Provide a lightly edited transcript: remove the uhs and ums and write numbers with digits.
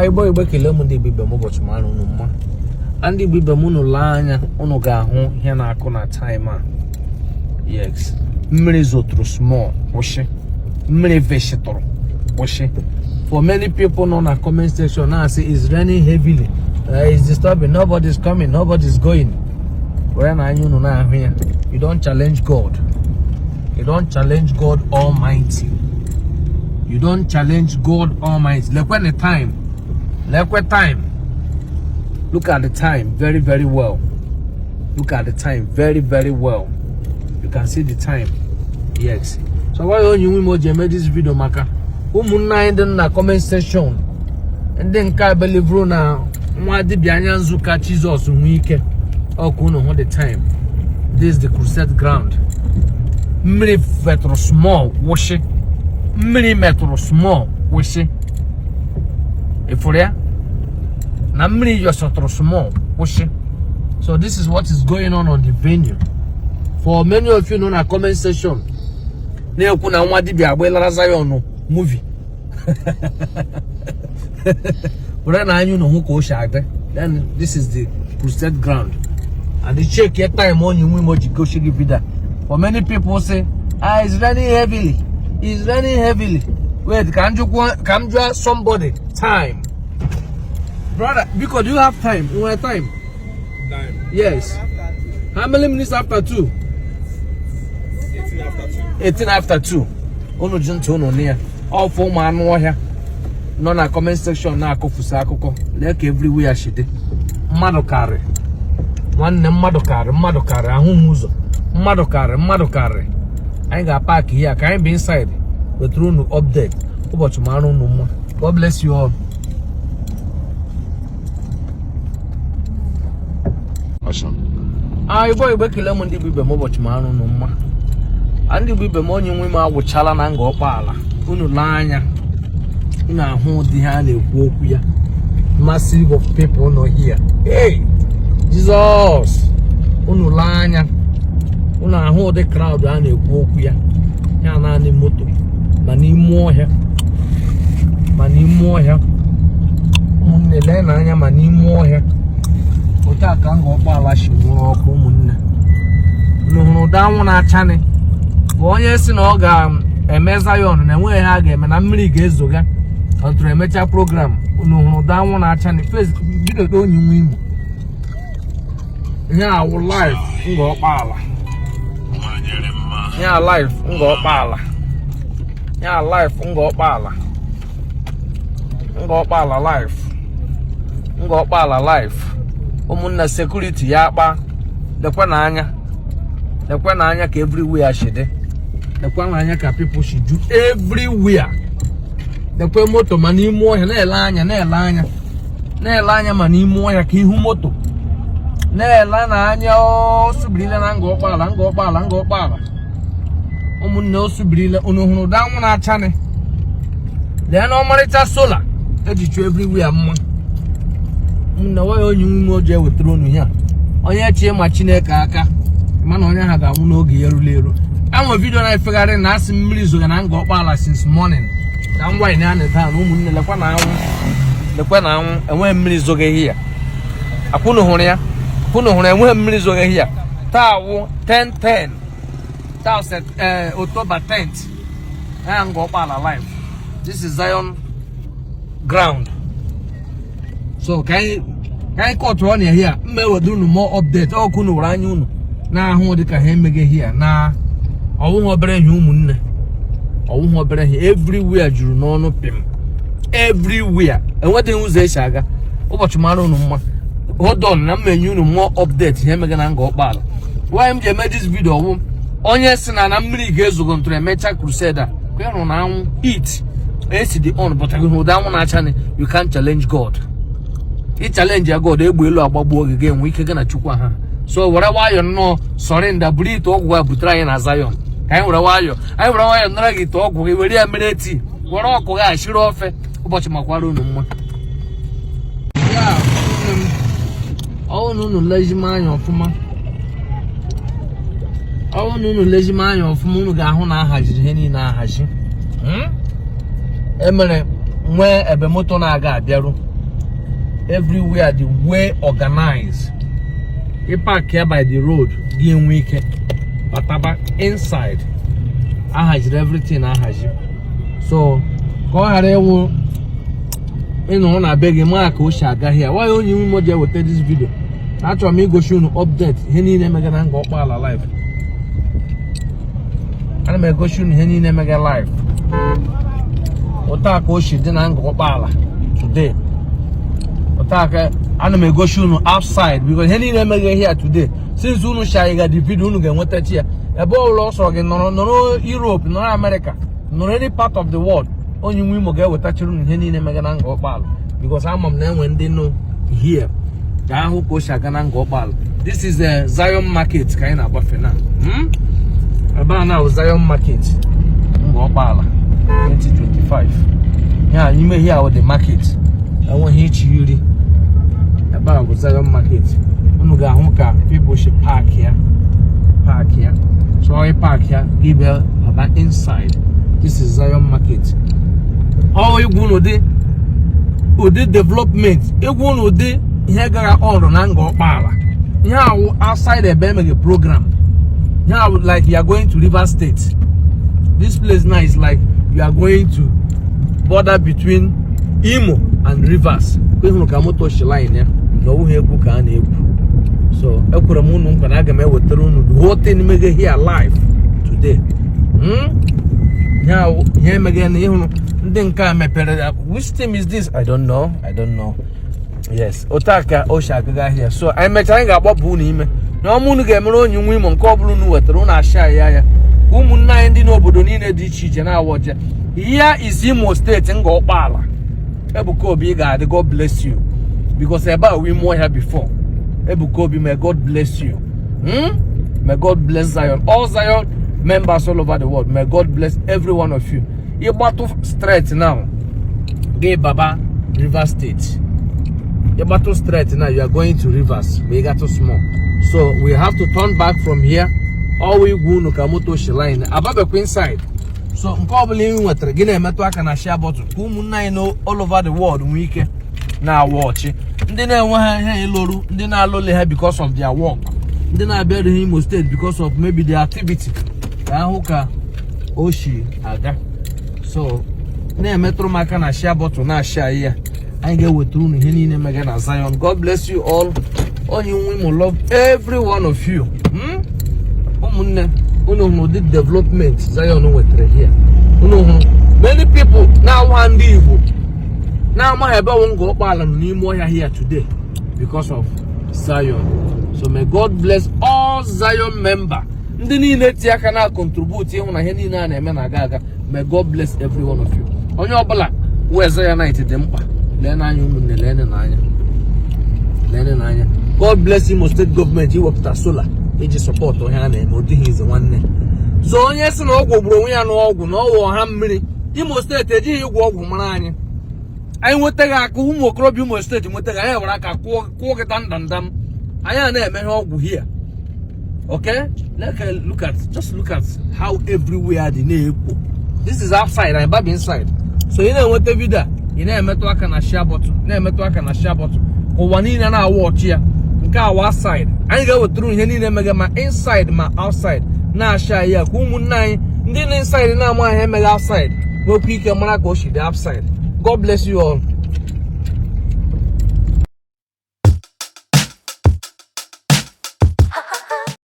Igbo kele m ndị bibe m ụbọchị mara unu mma. Ndị bibe m unu laa anya unu ga-ahụ ihe na-akụ na time a. Yes. Mmiri zoturu small, kwụsị. Mmiri veshitụrụ, kwụsị. For many people on our comment section now say it's raining heavily. It's disturbing. Nobody's coming. Nobody's going. You don't challenge God. You don't challenge God Almighty. You don't challenge God Almighty. Look at the time. Look at time. Look at the time very, very well. Look at the time very, very well. You can see the time. Yes. So why don't you made this video, Maka? In the comment section. And then I believe now. Why did Bianyanzuka Jesus week? Oh, kuno the time. This is the crusade ground. Millimeter small, wash it. Millimeter small, wash it. If for there, now millimeter small, wash it. So this is what is going on the venue. For many of you know in comment section, ne kuna wadi biabwela Zion movie. Then this is the crusade ground. And the check your time on you go vida. For many people say, it's raining heavily. It's raining heavily. Wait, can you just somebody time? Brother, because you have time. You have time? Time. Yes. How many minutes after 2? 18 after 2. 18 after 2. Ono junto ono near. All 4 man here. No na comment section na akofusa akoko like everywhere shide mmadu kare nwanne mmadu kare ahụ ụzọ mmadu kare anyị ga park here ka anyị be inside with unu update ụbọchị mara unu mma. God bless you all. Awesome. Igbo kele m ndị bibe m ụbọchị mara unu mma. Ndị bibe m onye nwe m agwụchala na nga ọkpaala unu laa anya. Who the hand a massive of people no here. Hey, Jesus! Unulanya. Una hold the crowd and a walk here. Yana ni moto. Mani more here. Mani more here. Unelena mani more here. Ota can go balashi walk woman. No down on our channel. One yes in Oga a Mezion and where I game and I'm really gezoga. Onto a mecha program, no down one at channel face video don't you win. Yeah, our life go pala. Yeah, life go pala. Yeah, life go pala. Go pala life. Go pala life. Omuna security yapa. The Kwananya. The Kwananya everywhere she de. The Kwananya people should do everywhere. The moto mani mo na elanya mani mo ya ki hu moto na elana anya o subirila na ngo kpala omunne o subirila unu hunu danwu na achane then o marita solar ejichu everywhere mma munna wa onye nwe oje wetara onu ya onye chie ma Chineke aka mana onye ha ga-anwụ n'oge ya ruru anwe video na efegharị na asị mmiri zo na ngo kpala since morning. I'm why na na ụmụnne lekwa na anwụ enwe mmiri zoge here akwụnu hụrụ enwe mmiri zoge here taa wụ 10 taa set October 10th and go kpala live. This is Zion ground, so can cut on here mme wedu nu more update okunu wura anya unu na ahụ dịka ha emege here na ọwụ obere ihe ụmụnne. Everywhere juru n'ọnụ pim everywhere enwete ụzọ esi aga ụbọchị mara unu mma. Hold on na mmenyu unu more update ihe mega na nga ọkpala. Why am I this video ọwụ onye si na mmiri ga-ezogo ntụrụ emecha crusade kwenụ na anwụ heat esi dị on but agụ ụda anwụ na-acha ni you can't challenge God. I challenge ya God egbe elu agbagbu oge ga-enwe ike ga na Chukwu ha. So were wayọ nnọọ surrender buru ite ọgwụ a butere anyị na Zion. Anyị were wayọ nara gị ite ọgwụ gị were ya mere tii were ọkụ gị ashiri ofe ụbọchị makwara unu mma. Ya unu lejima anya ọfụma. Unu lejima anya ọfụma unu ga-ahụ na ahaziri ihe niile ahazi. Emere nwee ebe moto na-aga abịarụ everywhere the way organized. You park here by the road, game weekend, but about inside, I has everything I has you. So go ahead, you know, I beg you, Mark, Saga here. Why only you more with this video? That's why me go show you update. Henny never gonna go live. I'm go show you Henny never get live. Otaka she didn't go today. Otaka, I'm go show you outside because Henny never get here today. Since you know shy got the video, you get what that here. About lost again, no Europe, no America, no any part of the world. Only we will get with that children Henny never gonna go because I'm them when they know here. This is the Zion market kind of buffet now. About now Zion market 2025. Yeah, you may hear what the market. I want to hit you about Zion market. People should park here. Park here. So I park here, give about inside. This is Zion market. How you gonna do? Development. You gonna do? Here got all on angle pala. Here outside the Bemege program. Here like you are going to River State. This place now is like you are going to border between Imo and Rivers. So the whole thing make here live today. Now here again, which team is this? I don't know. Yes, Otaka Oshaga here. So I'm trying about Bunime. No moon get on you women, cobble no water on our shy. Woman 90 no Budonina ditch and I watch. Here is Imo State and go Bala. Ebuko Biga, God bless you. Because about we more here before. Ebuko, may God bless you. May God bless Zion. All Zion members all over the world. May God bless every one of you. You battle straight now. Gay Baba, River State. You battle straight now. You are going to Rivers. We got too small. So we have to turn back from here. All we go no Kamoto Shine. Above the Queen side. So I'm probably what again. I can share about know all over the world. We now watch it. Then I want Loru. Then I lowly her because of their work. Then I bury him state because of maybe the activity. Ahuka Oshi Aga. So now Metro Makana share bottle now share here. I get with you in Megana Zion. God bless you all. All you women love every one of you. The development Zion with here. Many people now want Ndigbo. Now my about won't go up and here today because of Zion. So may God bless all Zion members. May God bless every one of you. On your black, where's Zionite them? God bless him, state government. He worked at solar. He just support on hand and he's the one. So, yes, no go, bro. We are no go, no, hammy. You must state that you walk woman. I would take a cool crop. You must state, you must take a like a quarter dum. I am a here. Okay, look at how everywhere the neighbor. This is outside, I'm back inside. So you know what the video? You know, I'm talking a share bottle. Or one in and out watch here. Outside. I go through any my inside, my outside. Now share here. Kumunai. Then inside now my hammer outside. Go pick a managoshi the outside. God bless you all.